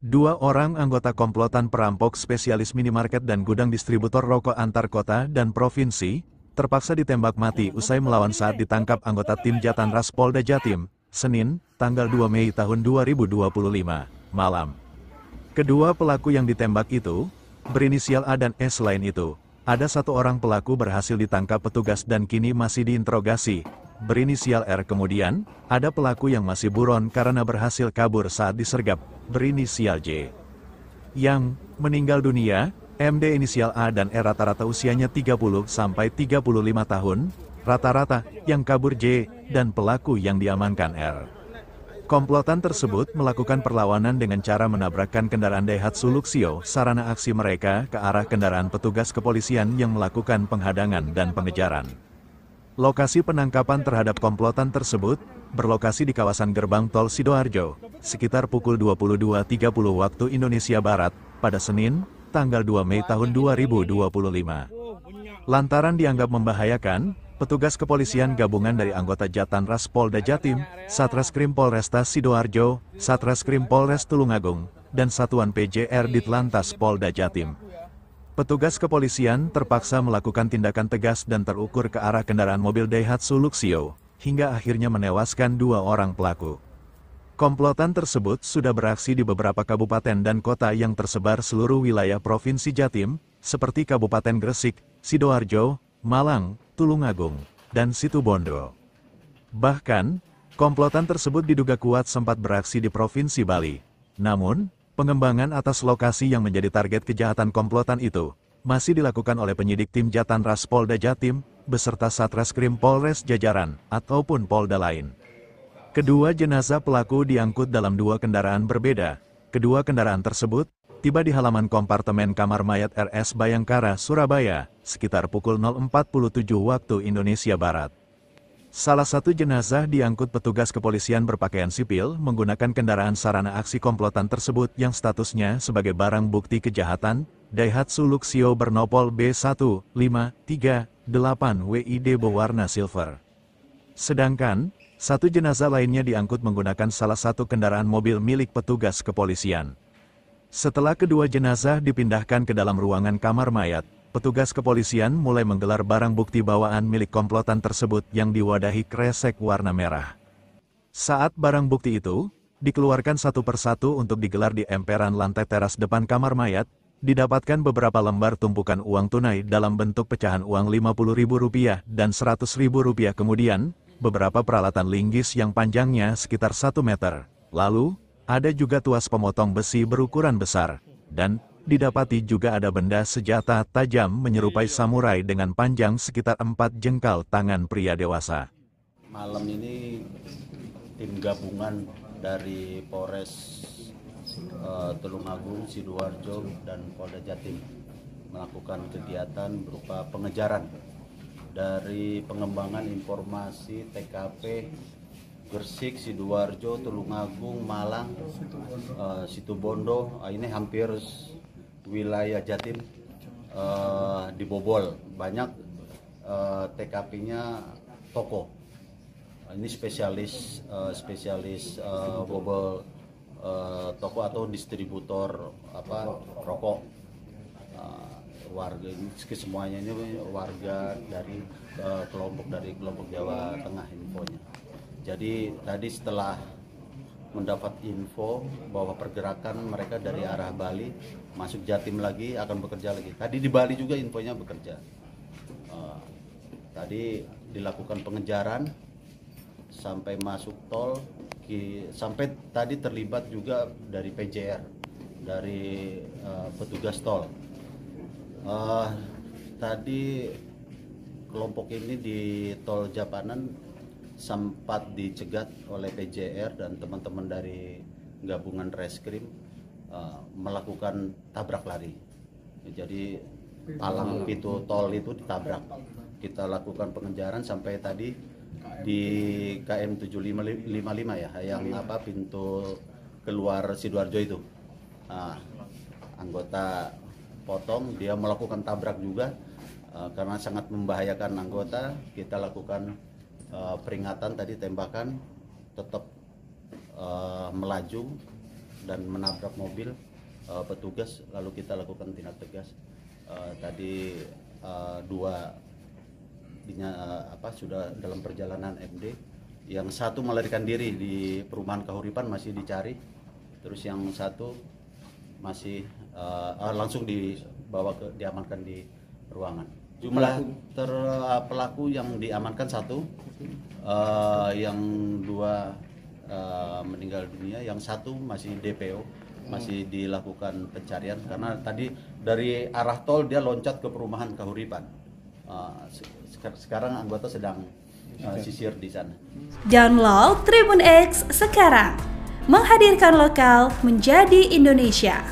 Dua orang anggota komplotan perampok spesialis minimarket dan gudang distributor rokok antar kota dan provinsi, terpaksa ditembak mati usai melawan saat ditangkap anggota tim Jatanras Polda Jatim, Senin, tanggal 2 Mei tahun 2025, malam. Kedua pelaku yang ditembak itu, berinisial A dan S. Selain itu, ada satu orang pelaku berhasil ditangkap petugas dan kini masih diinterogasi. Berinisial R. Kemudian, ada pelaku yang masih buron karena berhasil kabur saat disergap, berinisial J. Yang meninggal dunia, MD inisial A dan R rata-rata usianya 30 sampai 35 tahun, rata-rata, yang kabur J, dan pelaku yang diamankan R. Komplotan tersebut melakukan perlawanan dengan cara menabrakkan kendaraan Daihatsu Luxio. Sarana aksi mereka ke arah kendaraan petugas kepolisian yang melakukan penghadangan dan pengejaran. Lokasi penangkapan terhadap komplotan tersebut berlokasi di kawasan Gerbang Tol Sidoarjo, sekitar pukul 22.30 waktu Indonesia Barat, pada Senin, tanggal 2 Mei tahun 2025. Lantaran dianggap membahayakan, petugas kepolisian gabungan dari anggota Jatanras Polda Jatim, Satreskrim Polresta Sidoarjo, Satreskrim Polres Tulungagung, dan Satuan PJR Ditlantas Polda Jatim. Petugas kepolisian terpaksa melakukan tindakan tegas dan terukur ke arah kendaraan mobil Daihatsu Luxio, hingga akhirnya menewaskan dua orang pelaku. Komplotan tersebut sudah beraksi di beberapa kabupaten dan kota yang tersebar seluruh wilayah Provinsi Jatim, seperti Kabupaten Gresik, Sidoarjo, Malang, Tulungagung, dan Situbondo. Bahkan, komplotan tersebut diduga kuat sempat beraksi di Provinsi Bali. Namun, pengembangan atas lokasi yang menjadi target kejahatan komplotan itu masih dilakukan oleh penyidik tim Jatanras Polda Jatim beserta Satreskrim Polres jajaran ataupun Polda lain. Kedua jenazah pelaku diangkut dalam dua kendaraan berbeda. Kedua kendaraan tersebut tiba di halaman kompartemen kamar mayat RS Bayangkara, Surabaya, sekitar pukul 0.47 waktu Indonesia Barat. Salah satu jenazah diangkut petugas kepolisian berpakaian sipil menggunakan kendaraan sarana aksi komplotan tersebut yang statusnya sebagai barang bukti kejahatan, Daihatsu Luxio bernopol B1538 WID berwarna silver. Sedangkan, satu jenazah lainnya diangkut menggunakan salah satu kendaraan mobil milik petugas kepolisian. Setelah kedua jenazah dipindahkan ke dalam ruangan kamar mayat, petugas kepolisian mulai menggelar barang bukti bawaan milik komplotan tersebut yang diwadahi kresek warna merah. Saat barang bukti itu dikeluarkan satu persatu untuk digelar di emperan lantai teras depan kamar mayat, didapatkan beberapa lembar tumpukan uang tunai dalam bentuk pecahan uang Rp50.000 dan Rp100.000. Kemudian, beberapa peralatan linggis yang panjangnya sekitar 1 meter. Lalu, ada juga tuas pemotong besi berukuran besar, dan didapati juga ada benda senjata tajam menyerupai samurai dengan panjang sekitar 4 jengkal tangan pria dewasa. Malam ini tim gabungan dari Polres Tulungagung, Sidoarjo, dan Polda Jatim melakukan kegiatan berupa pengejaran dari pengembangan informasi TKP Gresik, Sidoarjo, Tulungagung, Malang, Situbondo. Ini hampir wilayah Jatim dibobol, banyak TKP-nya toko. Ini spesialis bobol toko atau distributor rokok. Warga ini semuanya ini warga dari kelompok Jawa Tengah infonya. Jadi tadi setelah mendapat info bahwa pergerakan mereka dari arah Bali masuk Jatim lagi, akan bekerja lagi. Tadi di Bali juga infonya bekerja. Tadi dilakukan pengejaran sampai masuk tol, sampai tadi terlibat juga dari PJR, dari petugas tol. Tadi kelompok ini di tol Japanan sempat dicegat oleh PJR dan teman-teman dari gabungan reskrim melakukan tabrak lari. Jadi palang pintu tol itu ditabrak. Kita lakukan pengejaran sampai tadi di KM 7555 ya, yang pintu keluar Sidoarjo itu. Anggota potong, dia melakukan tabrak juga karena sangat membahayakan anggota. Kita lakukan peringatan tadi, tembakan, tetap melaju dan menabrak mobil petugas, lalu kita lakukan tindak tegas. Tadi dua sudah dalam perjalanan MD, yang satu melarikan diri di perumahan Kahuripan masih dicari, terus yang satu masih langsung diamankan di ruangan. Jumlah pelaku yang diamankan satu, yang dua meninggal dunia, yang satu masih DPO, masih dilakukan pencarian karena tadi dari arah tol dia loncat ke perumahan Kahuripan. Sekarang anggota sedang sisir di sana. Download Tribun X sekarang, menghadirkan lokal menjadi Indonesia.